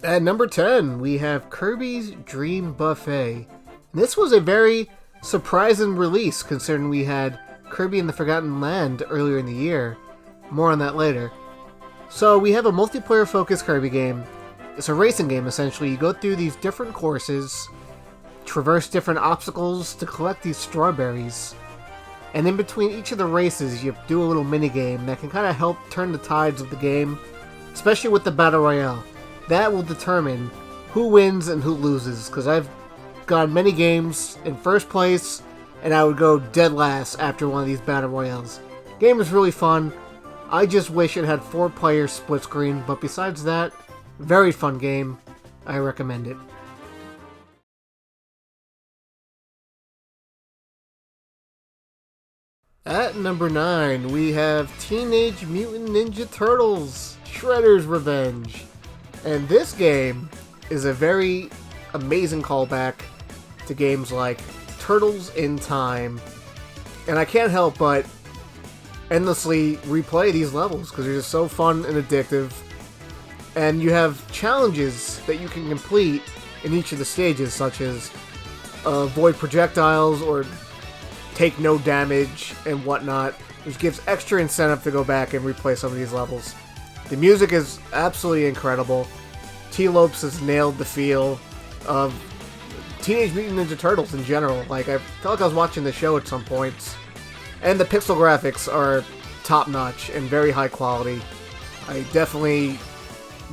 At number 10, we have Kirby's Dream Buffet. This was a very surprising release considering we had Kirby and the Forgotten Land earlier in the year. More on that later. So we have a multiplayer focused Kirby game. It's a racing game essentially. You go through these different courses, traverse different obstacles to collect these strawberries. And in between each of the races, you do a little mini game that can kind of help turn the tides of the game, especially with the Battle Royale. That will determine who wins and who loses, because I've gone many games in first place, and I would go dead last after one of these Battle Royales. Game is really fun. I just wish it had 4-player split screen, but besides that, very fun game. I recommend it. At number 9, we have Teenage Mutant Ninja Turtles: Shredder's Revenge. And this game is a very amazing callback to games like Turtles in Time. And I can't help but endlessly replay these levels because they're just so fun and addictive. And you have challenges that you can complete in each of the stages, such as avoid projectiles or take no damage and whatnot, which gives extra incentive to go back and replay some of these levels. The music is absolutely incredible. T. Lopes has nailed the feel of Teenage Mutant Ninja Turtles in general. Like, I felt like I was watching the show at some points. And the pixel graphics are top-notch and very high quality. I definitely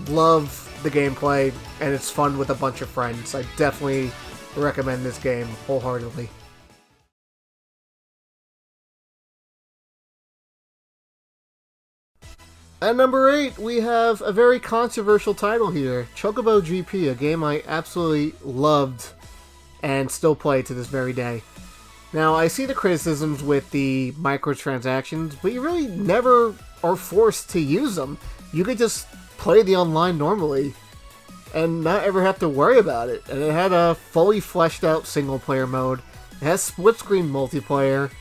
love the gameplay, and it's fun with a bunch of friends. I definitely recommend this game wholeheartedly. At number 8, we have a very controversial title here, Chocobo GP, a game I absolutely loved and still play to this very day. Now, I see the criticisms with the microtransactions, but you really never are forced to use them. You could just play the online normally and not ever have to worry about it. And it had a fully fleshed out single player mode. It has split screen multiplayer.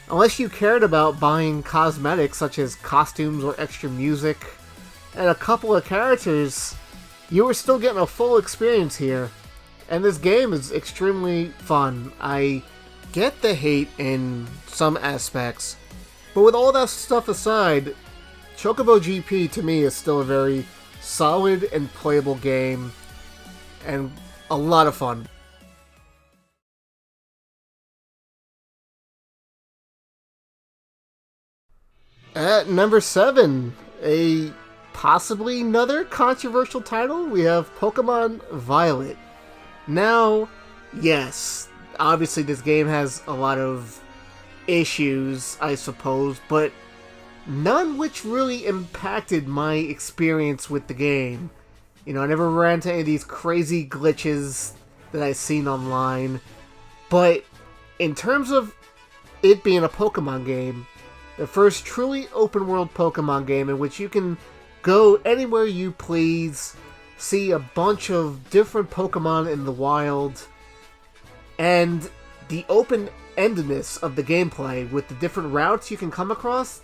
Unless you cared about buying cosmetics such as costumes or extra music and a couple of characters, you were still getting a full experience here. And this game is extremely fun. I get the hate in some aspects, but with all that stuff aside, Chocobo GP to me is still a very solid and playable game and a lot of fun. At number 7, a possibly another controversial title, we have Pokemon Violet. Now, yes, obviously this game has a lot of issues, I suppose, but none which really impacted my experience with the game. You know, I never ran into any of these crazy glitches that I've seen online, but in terms of it being a Pokemon game, the first truly open-world Pokemon game in which you can go anywhere you please, see a bunch of different Pokemon in the wild, and the open-endedness of the gameplay with the different routes you can come across,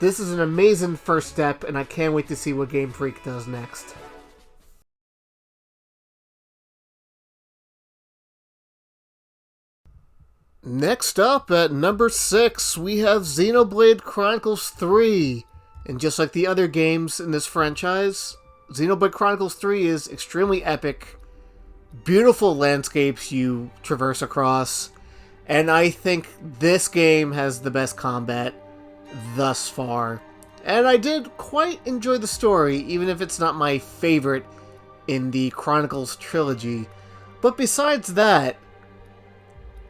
this is an amazing first step, and I can't wait to see what Game Freak does next. Next up, at number 6, we have Xenoblade Chronicles 3. And just like the other games in this franchise, Xenoblade Chronicles 3 is extremely epic. Beautiful landscapes you traverse across. And I think this game has the best combat thus far. And I did quite enjoy the story, even if it's not my favorite in the Chronicles trilogy. But besides that,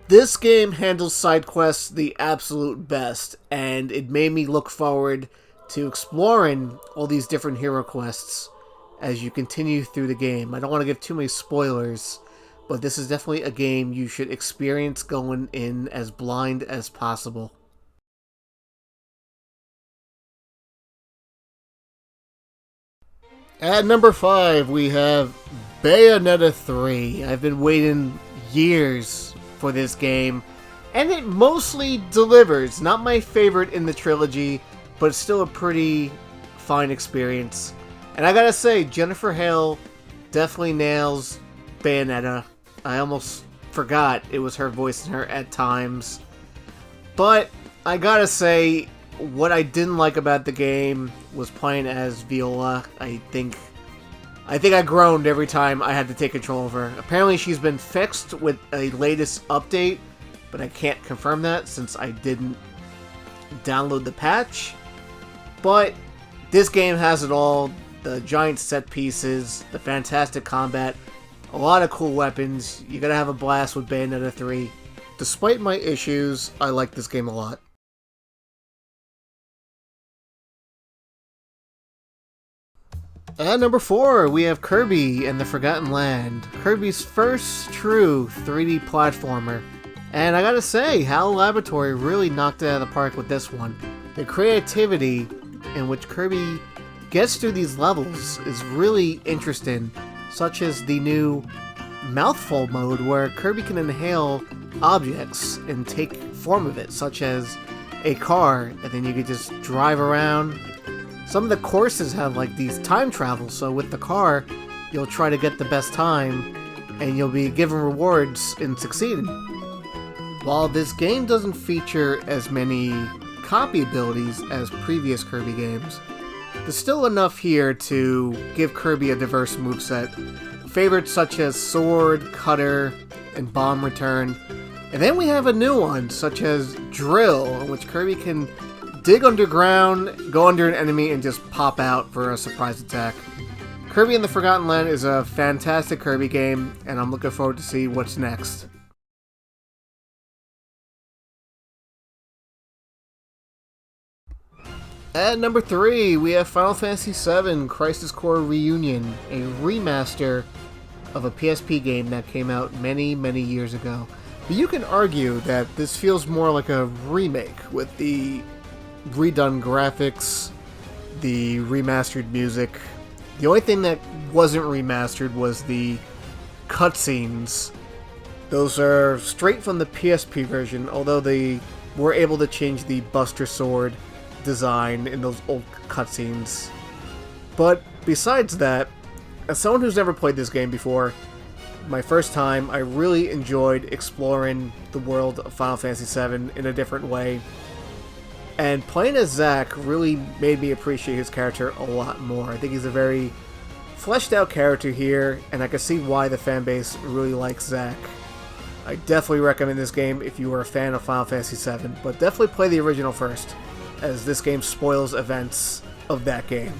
this game handles side quests the absolute best, and it made me look forward to exploring all these different hero quests as you continue through the game. I don't want to give too many spoilers, but this is definitely a game you should experience going in as blind as possible. At number 5, we have Bayonetta 3. I've been waiting years for this game, and it mostly delivers. Not my favorite in the trilogy, but it's still a pretty fine experience. And I gotta say, Jennifer Hale definitely nails Bayonetta. I almost forgot it was her voicing her at times. But I gotta say, what I didn't like about the game was playing as Viola. I think I groaned every time I had to take control of her. Apparently she's been fixed with a latest update, but I can't confirm that since I didn't download the patch. But this game has it all. The giant set pieces, the fantastic combat, a lot of cool weapons. You're gonna have a blast with Bayonetta 3. Despite my issues, I like this game a lot. At number 4, we have Kirby and the Forgotten Land. Kirby's first true 3D platformer. And I gotta say, HAL Laboratory really knocked it out of the park with this one. The creativity in which Kirby gets through these levels is really interesting, such as the new mouthful mode where Kirby can inhale objects and take form of it, such as a car, and then you could just drive around. Some of the courses have like these time travels, so with the car, you'll try to get the best time, and you'll be given rewards in succeeding. While this game doesn't feature as many copy abilities as previous Kirby games, there's still enough here to give Kirby a diverse moveset. Favorites such as Sword, Cutter, and Bomb return. And then we have a new one, such as Drill, in which Kirby can dig underground, go under an enemy, and just pop out for a surprise attack. Kirby and the Forgotten Land is a fantastic Kirby game, and I'm looking forward to see what's next. At number 3, we have Final Fantasy VII Crisis Core Reunion, a remaster of a PSP game that came out many, many years ago. But you can argue that this feels more like a remake with the redone graphics, the remastered music. The only thing that wasn't remastered was the cutscenes. Those are straight from the PSP version, although they were able to change the Buster Sword design in those old cutscenes. But besides that, as someone who's never played this game before, my first time, I really enjoyed exploring the world of Final Fantasy VII in a different way. And playing as Zack really made me appreciate his character a lot more. I think he's a very fleshed out character here, and I can see why the fanbase really likes Zack. I definitely recommend this game if you are a fan of Final Fantasy VII, but definitely play the original first, as this game spoils events of that game.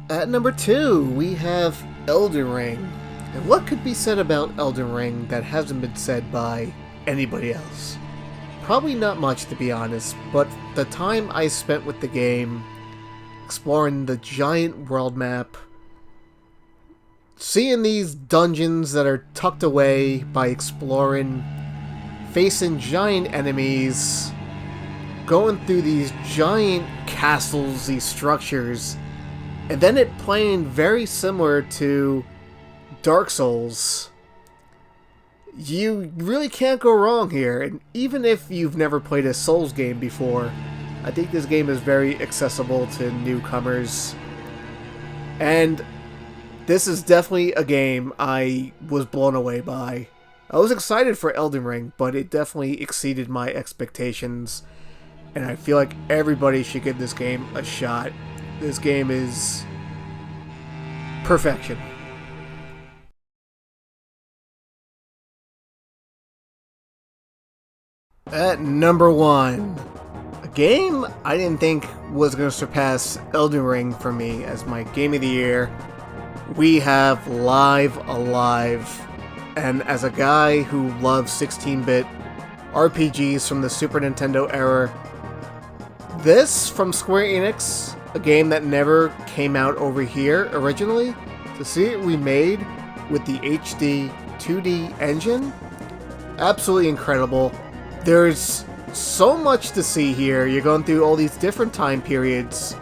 At number 2, we have Elden Ring. And what could be said about Elden Ring that hasn't been said by anybody else? Probably not much, to be honest, but the time I spent with the game, exploring the giant world map, seeing these dungeons that are tucked away by exploring, facing giant enemies, going through these giant castles, these structures, and then it playing very similar to Dark Souls. You really can't go wrong here, and even if you've never played a Souls game before, I think this game is very accessible to newcomers. And this is definitely a game I was blown away by. I was excited for Elden Ring, but it definitely exceeded my expectations, and I feel like everybody should give this game a shot. This game is perfection. At number 1, a game I didn't think was going to surpass Elden Ring for me as my game of the year. We have Live Alive. And as a guy who loves 16-bit RPGs from the Super Nintendo era, this from Square Enix, a game that never came out over here originally, to see it remade with the HD 2D engine, absolutely incredible. There's so much to see here. You're going through all these different time periods.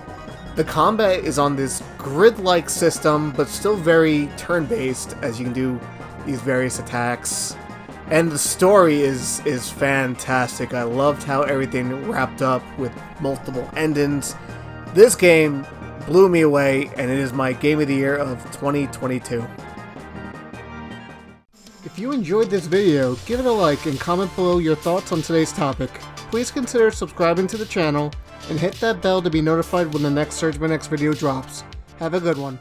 The combat is on this grid-like system, but still very turn-based, as you can do these various attacks. And the story is fantastic. I loved how everything wrapped up with multiple endings. This game blew me away, and it is my game of the year of 2022. If you enjoyed this video, give it a like and comment below your thoughts on today's topic. Please consider subscribing to the channel and hit that bell to be notified when the next Sergmanx video drops. Have a good one.